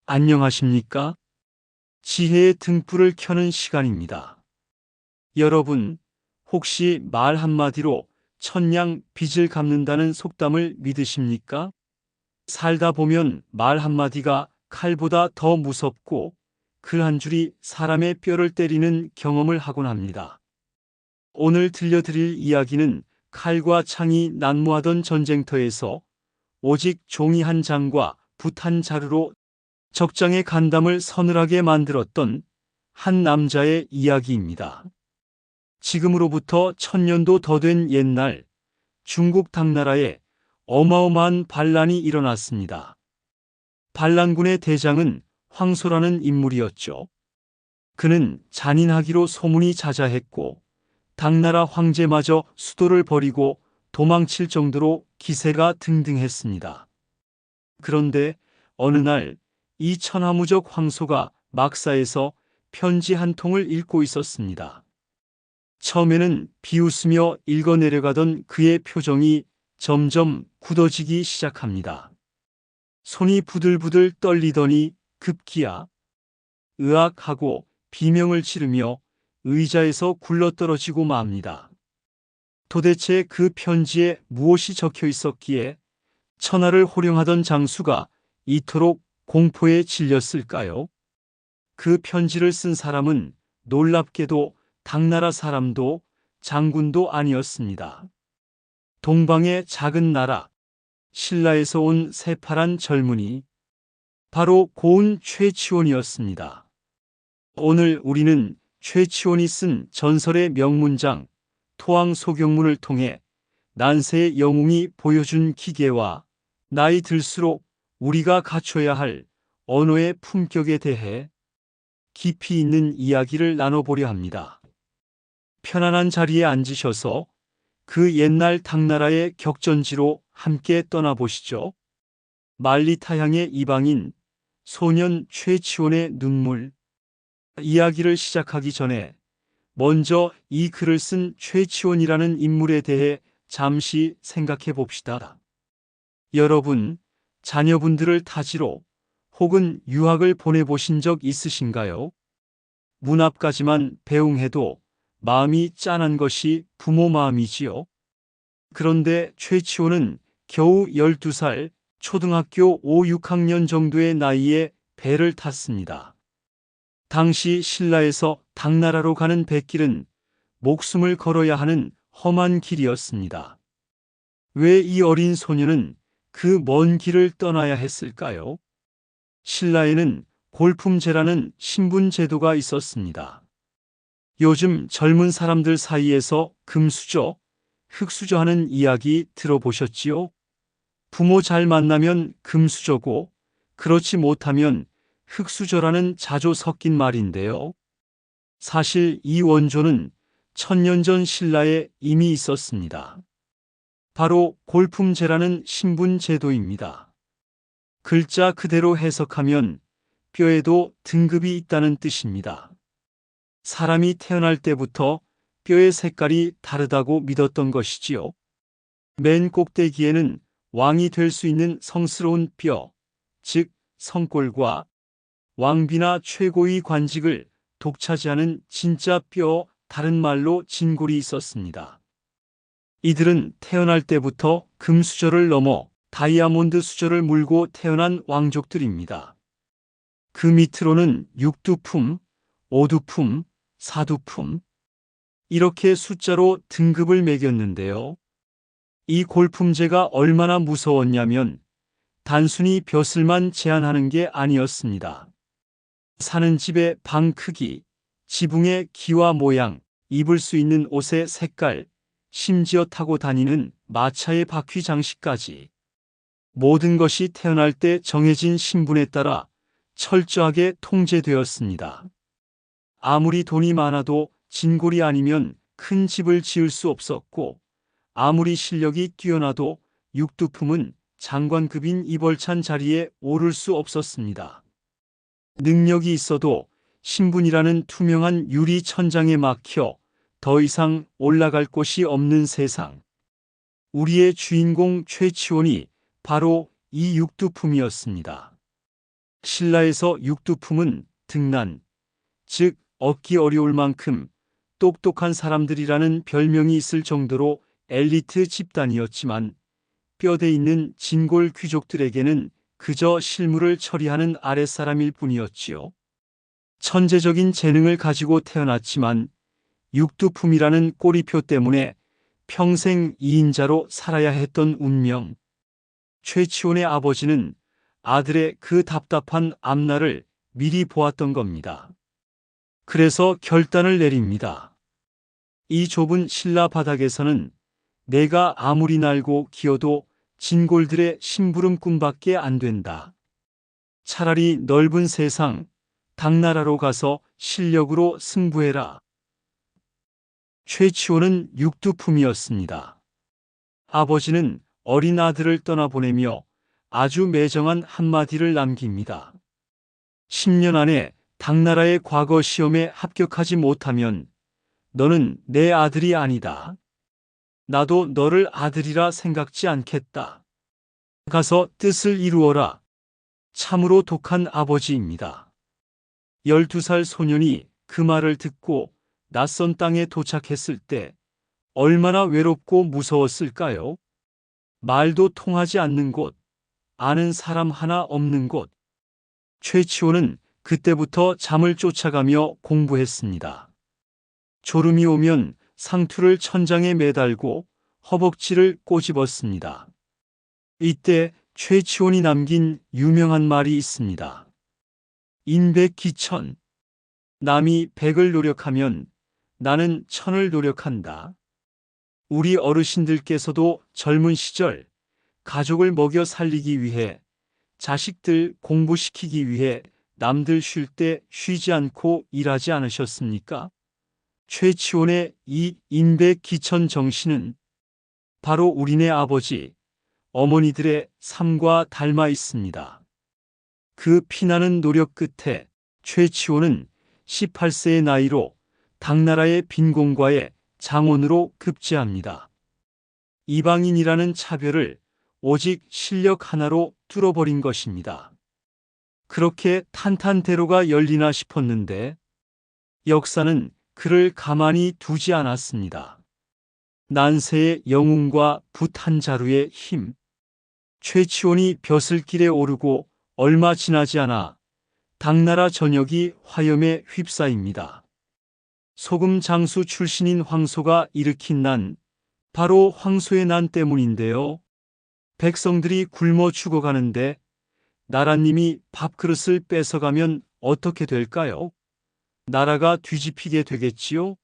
안녕하십니까? 지혜의 등불을 켜는 시간입니다. 여러분, 혹시 말 한마디로 천냥 빚을 갚는다는 속담을 믿으십니까? 살다 보면 말 한마디가 칼보다 더 무섭고 글 한 줄이 사람의 뼈를 때리는 경험을 하곤 합니다. 오늘 들려드릴 이야기는 칼과 창이 난무하던 전쟁터에서 오직 종이 한 장과 붓 한 자루로 적장의 간담을 서늘하게 만들었던 한 남자의 이야기입니다. 지금으로부터 1000년도 더 된 옛날 중국 당나라에 어마어마한 반란이 일어났습니다. 반란군의 대장은 황소라는 인물이었죠. 그는 잔인하기로 소문이 자자했고 당나라 황제마저 수도를 버리고 도망칠 정도로 기세가 등등했습니다. 그런데 어느 날 이 천하무적 황소가 막사에서 편지 한 통을 읽고 있었습니다. 처음에는 비웃으며 읽어내려가던 그의 표정이 점점 굳어지기 시작합니다. 손이 부들부들 떨리더니 급기야 으악 하고 비명을 지르며 의자에서 굴러떨어지고 맙니다. 도대체 그 편지에 무엇이 적혀 있었기에 천하를 호령하던 장수가 이토록 공포에 질렸을까요? 그 편지를 쓴 사람은 놀랍게도 당나라 사람도 장군도 아니었습니다. 동방의 작은 나라 신라에서 온 새파란 젊은이, 바로 고은 최치원이었습니다. 오늘 우리는 최치원이 쓴 전설의 명문장 토항소경문을 통해 난세의 영웅이 보여준 기계와 나이 들수록 우리가 갖춰야 할 언어의 품격에 대해 깊이 있는 이야기를 나눠보려 합니다. 편안한 자리에 앉으셔서 그 옛날 당나라의 격전지로 함께 떠나보시죠. 말리타향의 이방인 소년 최치원의 눈물. 이야기를 시작하기 전에 먼저 이 글을 쓴 최치원이라는 인물에 대해 잠시 생각해 봅시다. 여러분, 자녀분들을 타지로 혹은 유학을 보내보신 적 있으신가요? 문 앞까지만 배웅해도 마음이 짠한 것이 부모 마음이지요. 그런데 최치호는 겨우 12살, 초등학교 5, 6학년 정도의 나이에 배를 탔습니다. 당시 신라에서 당나라로 가는 뱃길은 목숨을 걸어야 하는 험한 길이었습니다. 왜 이 어린 소녀는 그 먼 길을 떠나야 했을까요? 신라에는 골품제라는 신분 제도가 있었습니다. 요즘 젊은 사람들 사이에서 금수저, 흙수저 하는 이야기 들어보셨지요? 부모 잘 만나면 금수저고 그렇지 못하면 흙수저라는 자조 섞인 말인데요. 사실 이 원조는 1000년 전 신라에 이미 있었습니다. 바로 골품제라는 신분 제도입니다. 글자 그대로 해석하면 뼈에도 등급이 있다는 뜻입니다. 사람이 태어날 때부터 뼈의 색깔이 다르다고 믿었던 것이지요. 맨 꼭대기에는 왕이 될 수 있는 성스러운 뼈, 즉 성골과 왕비나 최고의 관직을 독차지하는 진짜 뼈, 다른 말로 진골이 있었습니다. 이들은 태어날 때부터 금수저를 넘어 다이아몬드 수저를 물고 태어난 왕족들입니다. 그 밑으로는 육두품, 오두품, 사두품, 이렇게 숫자로 등급을 매겼는데요. 이 골품제가 얼마나 무서웠냐면 단순히 벼슬만 제한하는 게 아니었습니다. 사는 집의 방 크기, 지붕의 기와 모양, 입을 수 있는 옷의 색깔, 심지어 타고 다니는 마차의 바퀴 장식까지 모든 것이 태어날 때 정해진 신분에 따라 철저하게 통제되었습니다. 아무리 돈이 많아도 진골이 아니면 큰 집을 지을 수 없었고, 아무리 실력이 뛰어나도 육두품은 장관급인 이벌찬 자리에 오를 수 없었습니다. 능력이 있어도 신분이라는 투명한 유리 천장에 막혀 더 이상 올라갈 곳이 없는 세상. 우리의 주인공 최치원이 바로 이 육두품이었습니다. 신라에서 육두품은 등난, 즉 얻기 어려울 만큼 똑똑한 사람들이라는 별명이 있을 정도로 엘리트 집단이었지만 뼈대 있는 진골 귀족들에게는 그저 실무를 처리하는 아랫사람일 뿐이었지요. 천재적인 재능을 가지고 태어났지만 육두품이라는 꼬리표 때문에 평생 이인자로 살아야 했던 운명. 최치원의 아버지는 아들의 그 답답한 앞날을 미리 보았던 겁니다. 그래서 결단을 내립니다. 이 좁은 신라 바닥에서는 내가 아무리 날고 기어도 진골들의 심부름꾼밖에 안 된다. 차라리 넓은 세상, 당나라로 가서 실력으로 승부해라. 최치원은 육두품이었습니다. 아버지는 어린 아들을 떠나보내며 아주 매정한 한마디를 남깁니다. 10년 안에 당나라의 과거 시험에 합격하지 못하면 너는 내 아들이 아니다. 나도 너를 아들이라 생각지 않겠다. 가서 뜻을 이루어라. 참으로 독한 아버지입니다. 12살 소년이 그 말을 듣고 낯선 땅에 도착했을 때 얼마나 외롭고 무서웠을까요? 말도 통하지 않는 곳, 아는 사람 하나 없는 곳. 최치원은 그때부터 잠을 쫓아가며 공부했습니다. 졸음이 오면 상투를 천장에 매달고 허벅지를 꼬집었습니다. 이때 최치원이 남긴 유명한 말이 있습니다. 인백기천. 남이 100을 노력하면 나는 1000을 노력한다. 우리 어르신들께서도 젊은 시절 가족을 먹여 살리기 위해, 자식들 공부시키기 위해 남들 쉴 때 쉬지 않고 일하지 않으셨습니까? 최치원의 이 인백기천 정신은 바로 우리네 아버지, 어머니들의 삶과 닮아 있습니다. 그 피나는 노력 끝에 최치원은 18세의 나이로 당나라의 빈공과의 장원으로 급제합니다. 이방인이라는 차별을 오직 실력 하나로 뚫어버린 것입니다. 그렇게 탄탄대로가 열리나 싶었는데 역사는 그를 가만히 두지 않았습니다. 난세의 영웅과 붓 한 자루의 힘. 최치원이 벼슬길에 오르고 얼마 지나지 않아 당나라 전역이 화염에 휩싸입니다. 소금 장수 출신인 황소가 일으킨 난, 바로 황소의 난 때문인데요. 백성들이 굶어 죽어가는데 나라님이 밥그릇을 뺏어가면 어떻게 될까요? 나라가 뒤집히게 되겠지요?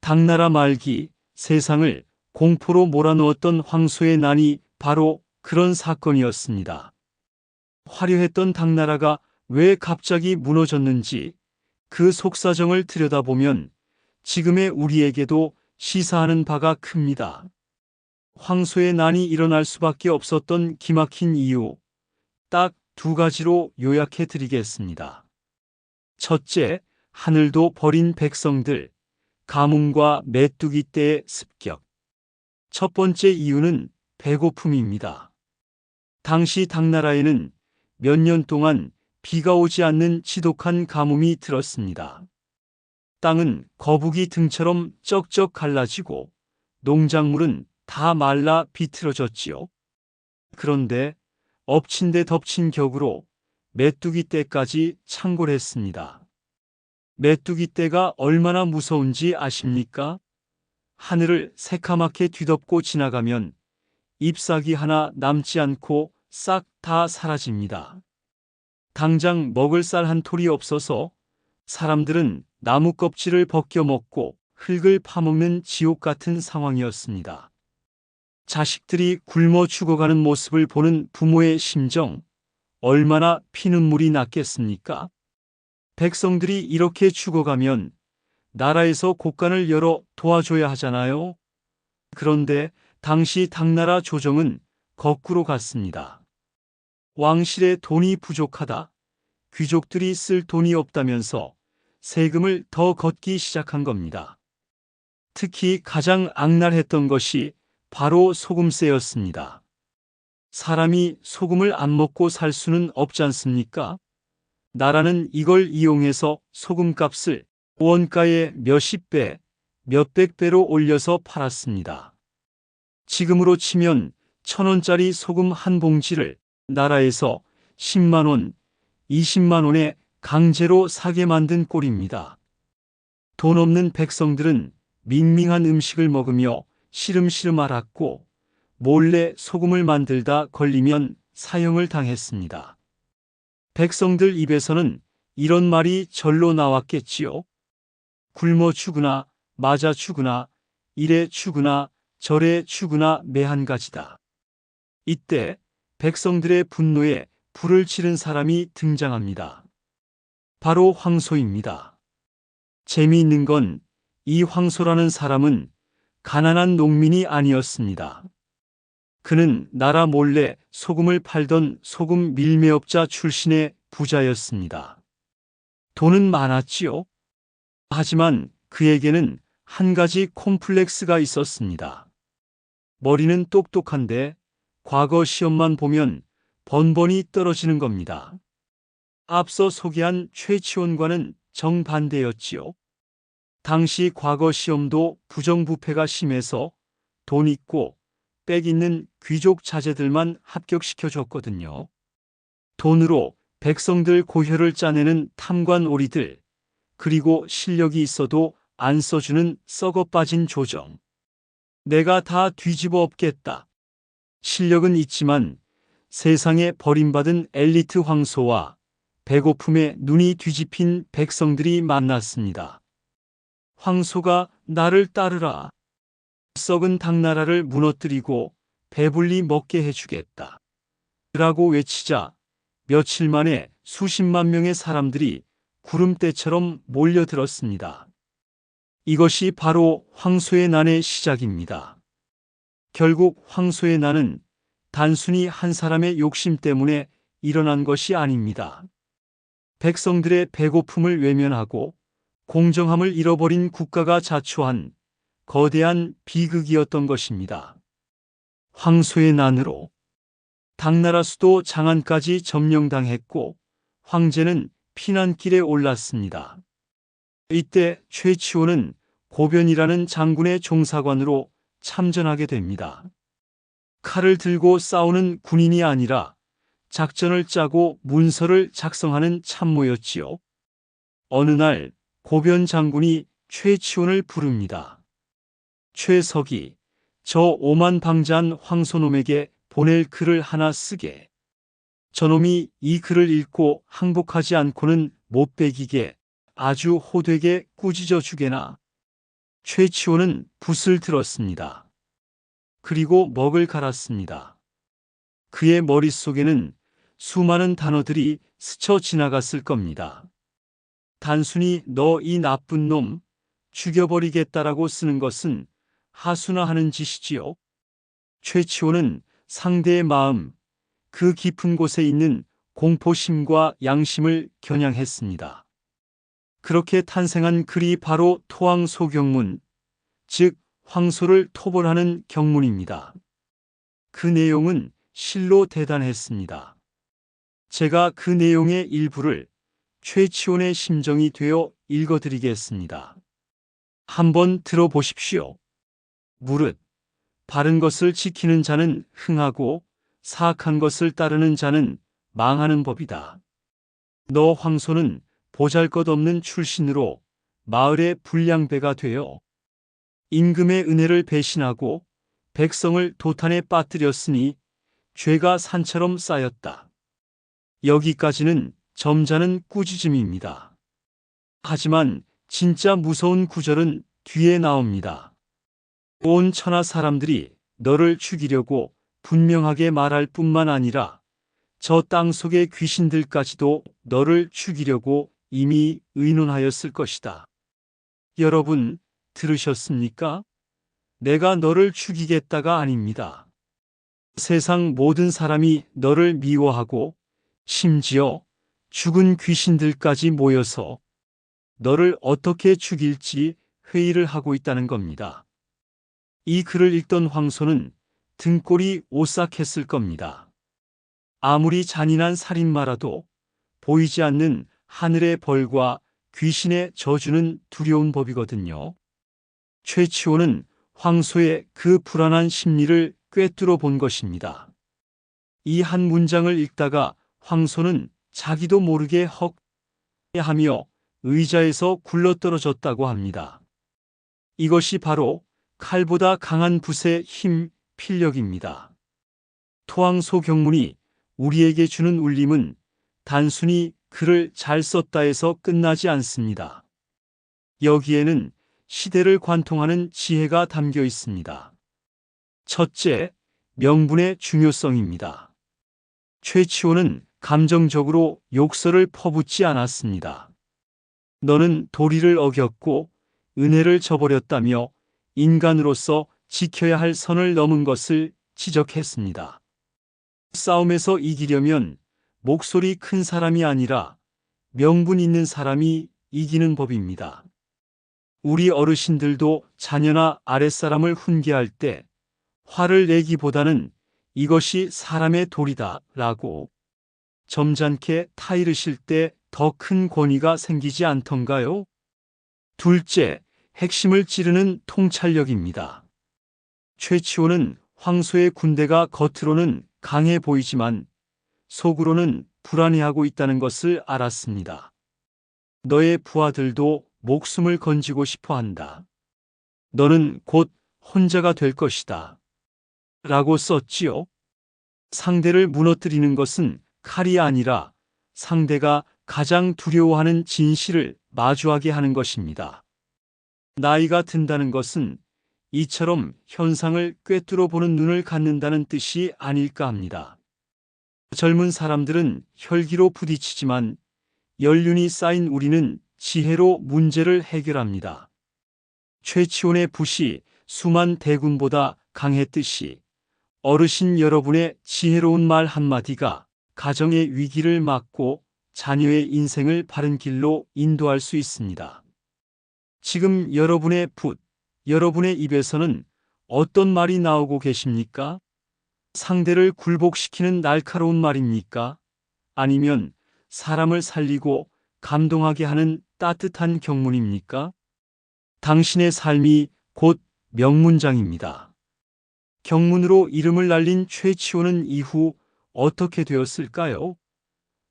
당나라 말기 세상을 공포로 몰아넣었던 황소의 난이 바로 그런 사건이었습니다. 화려했던 당나라가 왜 갑자기 무너졌는지 그 속사정을 들여다보면 지금의 우리에게도 시사하는 바가 큽니다. 황소의 난이 일어날 수밖에 없었던 기막힌 이유, 딱 2가지로 요약해 드리겠습니다. 첫째, 하늘도 버린 백성들, 가뭄과 메뚜기 떼의 습격. 첫 번째 이유는 배고픔입니다. 당시 당나라에는 몇 년 동안 비가 오지 않는 지독한 가뭄이 들었습니다. 땅은 거북이 등처럼 쩍쩍 갈라지고 농작물은 다 말라 비틀어졌지요. 그런데 엎친 데 덮친 격으로 메뚜기 떼까지 창궐했습니다. 메뚜기 떼가 얼마나 무서운지 아십니까? 하늘을 새카맣게 뒤덮고 지나가면 잎사귀 하나 남지 않고 싹 다 사라집니다. 당장 먹을 쌀 한 톨이 없어서 사람들은 나무 껍질을 벗겨 먹고 흙을 파먹는 지옥 같은 상황이었습니다. 자식들이 굶어 죽어가는 모습을 보는 부모의 심정, 얼마나 피눈물이 났겠습니까? 백성들이 이렇게 죽어가면 나라에서 곳간을 열어 도와줘야 하잖아요. 그런데 당시 당나라 조정은 거꾸로 갔습니다. 왕실에 돈이 부족하다, 귀족들이 쓸 돈이 없다면서 세금을 더 걷기 시작한 겁니다. 특히 가장 악랄했던 것이 바로 소금세였습니다. 사람이 소금을 안 먹고 살 수는 없지 않습니까? 나라는 이걸 이용해서 소금값을 원가의 몇십 배, 몇백 배로 올려서 팔았습니다. 지금으로 치면 1,000원짜리 소금 한 봉지를 나라에서 10만 원, 20만 원에 강제로 사게 만든 꼴입니다. 돈 없는 백성들은 밍밍한 음식을 먹으며 시름시름 앓았고 몰래 소금을 만들다 걸리면 사형을 당했습니다. 백성들 입에서는 이런 말이 절로 나왔겠지요. 굶어 죽으나 맞아 죽으나 이래 죽으나 저래 죽으나 매한 가지다. 이때 백성들의 분노에 불을 치른 사람이 등장합니다. 바로 황소입니다. 재미있는 건 이 황소라는 사람은 가난한 농민이 아니었습니다. 그는 나라 몰래 소금을 팔던 소금 밀매업자 출신의 부자였습니다. 돈은 많았지요. 하지만 그에게는 한 가지 콤플렉스가 있었습니다. 머리는 똑똑한데 과거 시험만 보면 번번이 떨어지는 겁니다. 앞서 소개한 최치원과는 정반대였지요. 당시 과거 시험도 부정부패가 심해서 돈 있고 빽 있는 귀족 자제들만 합격시켜줬거든요. 돈으로 백성들 고혈을 짜내는 탐관 오리들, 그리고 실력이 있어도 안 써주는 썩어 빠진 조정. 내가 다 뒤집어 엎겠다. 실력은 있지만 세상에 버림받은 엘리트 황소와 배고픔에 눈이 뒤집힌 백성들이 만났습니다. 황소가 나를 따르라. 썩은 당나라를 무너뜨리고 배불리 먹게 해주겠다. 라고 외치자 며칠 만에 수십만 명의 사람들이 구름대처럼 몰려들었습니다. 이것이 바로 황소의 난의 시작입니다. 결국 황소의 난은 단순히 한 사람의 욕심 때문에 일어난 것이 아닙니다. 백성들의 배고픔을 외면하고 공정함을 잃어버린 국가가 자초한 거대한 비극이었던 것입니다. 황소의 난으로 당나라 수도 장안까지 점령당했고 황제는 피난길에 올랐습니다. 이때 최치호는 고변이라는 장군의 종사관으로 참전하게 됩니다. 칼을 들고 싸우는 군인이 아니라 작전을 짜고 문서를 작성하는 참모였지요. 어느 날 고변 장군이 최치원을 부릅니다. 최석이, 저 오만방자한 황소놈에게 보낼 글을 하나 쓰게. 저놈이 이 글을 읽고 항복하지 않고는 못 베기게 아주 호되게 꾸짖어 주게나. 최치호는 붓을 들었습니다. 그리고 먹을 갈았습니다. 그의 머릿속에는 수많은 단어들이 스쳐 지나갔을 겁니다. 단순히 너 이 나쁜 놈 죽여버리겠다라고 쓰는 것은 하수나 하는 짓이지요. 최치호는 상대의 마음, 그 깊은 곳에 있는 공포심과 양심을 겨냥했습니다. 그렇게 탄생한 글이 바로 토황소경문, 즉 황소를 토벌하는 경문입니다. 그 내용은 실로 대단했습니다. 제가 그 내용의 일부를 최치원의 심정이 되어 읽어드리겠습니다. 한번 들어보십시오. 무릇 바른 것을 지키는 자는 흥하고 사악한 것을 따르는 자는 망하는 법이다. 너 황소는 보잘것없는 출신으로 마을의 불량배가 되어 임금의 은혜를 배신하고 백성을 도탄에 빠뜨렸으니 죄가 산처럼 쌓였다. 여기까지는 점잖은 꾸짖음입니다. 하지만 진짜 무서운 구절은 뒤에 나옵니다. 온 천하 사람들이 너를 죽이려고 분명하게 말할 뿐만 아니라 저 땅속의 귀신들까지도 너를 죽이려고 이미 의논하였을 것이다. 여러분, 들으셨습니까? 내가 너를 죽이겠다가 아닙니다. 세상 모든 사람이 너를 미워하고 심지어 죽은 귀신들까지 모여서 너를 어떻게 죽일지 회의를 하고 있다는 겁니다. 이 글을 읽던 황소는 등골이 오싹했을 겁니다. 아무리 잔인한 살인마라도 보이지 않는 하늘의 벌과 귀신의 저주는 두려운 법이거든요. 최치호는 황소의 그 불안한 심리를 꿰뚫어 본 것입니다. 이 한 문장을 읽다가 황소는 자기도 모르게 헉 하며 의자에서 굴러떨어졌다고 합니다. 이것이 바로 칼보다 강한 붓의 힘, 필력입니다. 토항소 경문이 우리에게 주는 울림은 단순히 글을 잘 썼다 해서 끝나지 않습니다. 여기에는 시대를 관통하는 지혜가 담겨 있습니다. 첫째, 명분의 중요성입니다. 최치호는 감정적으로 욕설을 퍼붓지 않았습니다. 너는 도리를 어겼고 은혜를 저버렸다며 인간으로서 지켜야 할 선을 넘은 것을 지적했습니다. 싸움에서 이기려면 목소리 큰 사람이 아니라 명분 있는 사람이 이기는 법입니다. 우리 어르신들도 자녀나 아랫사람을 훈계할 때 화를 내기보다는 이것이 사람의 도리다 라고 점잖게 타이르실 때 더 큰 권위가 생기지 않던가요? 둘째, 핵심을 찌르는 통찰력입니다. 최치호는 황소의 군대가 겉으로는 강해 보이지만 속으로는 불안해하고 있다는 것을 알았습니다. 너의 부하들도 목숨을 건지고 싶어 한다. 너는 곧 혼자가 될 것이다. 라고 썼지요. 상대를 무너뜨리는 것은 칼이 아니라 상대가 가장 두려워하는 진실을 마주하게 하는 것입니다. 나이가 든다는 것은 이처럼 현상을 꿰뚫어 보는 눈을 갖는다는 뜻이 아닐까 합니다. 젊은 사람들은 혈기로 부딪히지만 연륜이 쌓인 우리는 지혜로 문제를 해결합니다. 최치원의 붓이 수만 대군보다 강했듯이 어르신 여러분의 지혜로운 말 한마디가 가정의 위기를 막고 자녀의 인생을 바른 길로 인도할 수 있습니다. 지금 여러분의 붓, 여러분의 입에서는 어떤 말이 나오고 계십니까? 상대를 굴복시키는 날카로운 말입니까? 아니면 사람을 살리고 감동하게 하는 따뜻한 경문입니까? 당신의 삶이 곧 명문장입니다. 경문으로 이름을 날린 최치호는 이후 어떻게 되었을까요?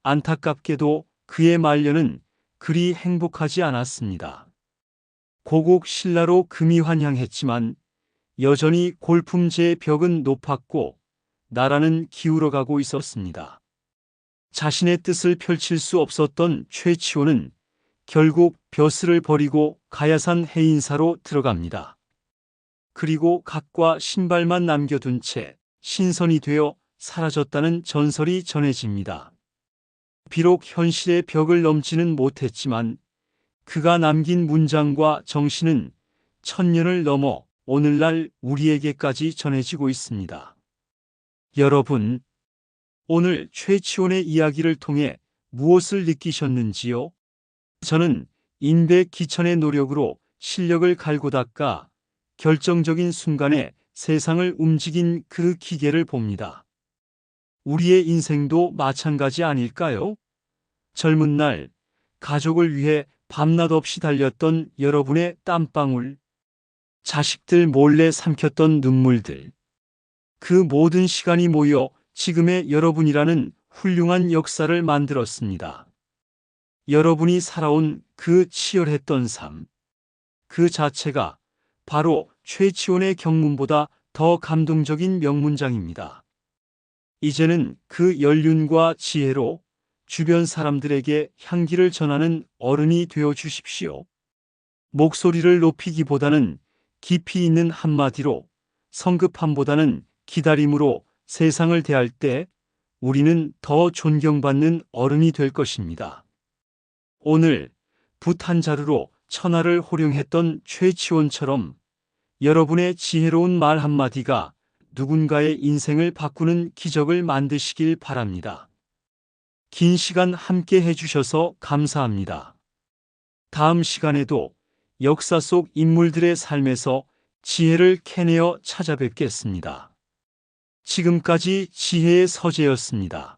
안타깝게도 그의 말년은 그리 행복하지 않았습니다. 고국 신라로 금이 환향했지만 여전히 골품제의 벽은 높았고 나라는 기울어가고 있었습니다. 자신의 뜻을 펼칠 수 없었던 최치호는 결국 벼슬을 버리고 가야산 해인사로 들어갑니다. 그리고 각과 신발만 남겨둔 채 신선이 되어 사라졌다는 전설이 전해집니다. 비록 현실의 벽을 넘지는 못했지만 그가 남긴 문장과 정신은 천년을 넘어 오늘날 우리에게까지 전해지고 있습니다. 여러분, 오늘 최치원의 이야기를 통해 무엇을 느끼셨는지요? 저는 인백기천의 노력으로 실력을 갈고 닦아 결정적인 순간에 세상을 움직인 그 기계를 봅니다. 우리의 인생도 마찬가지 아닐까요? 젊은 날 가족을 위해 밤낮 없이 달렸던 여러분의 땀방울, 자식들 몰래 삼켰던 눈물들, 그 모든 시간이 모여 지금의 여러분이라는 훌륭한 역사를 만들었습니다. 여러분이 살아온 그 치열했던 삶, 그 자체가 바로 최치원의 경문보다 더 감동적인 명문장입니다. 이제는 그 연륜과 지혜로 주변 사람들에게 향기를 전하는 어른이 되어 주십시오. 목소리를 높이기보다는 깊이 있는 한마디로, 성급함보다는 기다림으로 세상을 대할 때 우리는 더 존경받는 어른이 될 것입니다. 오늘 붓 한 자루로 천하를 호령했던 최치원처럼 여러분의 지혜로운 말 한마디가 누군가의 인생을 바꾸는 기적을 만드시길 바랍니다. 긴 시간 함께 해주셔서 감사합니다. 다음 시간에도 역사 속 인물들의 삶에서 지혜를 캐내어 찾아뵙겠습니다. 지금까지 지혜의 서재였습니다.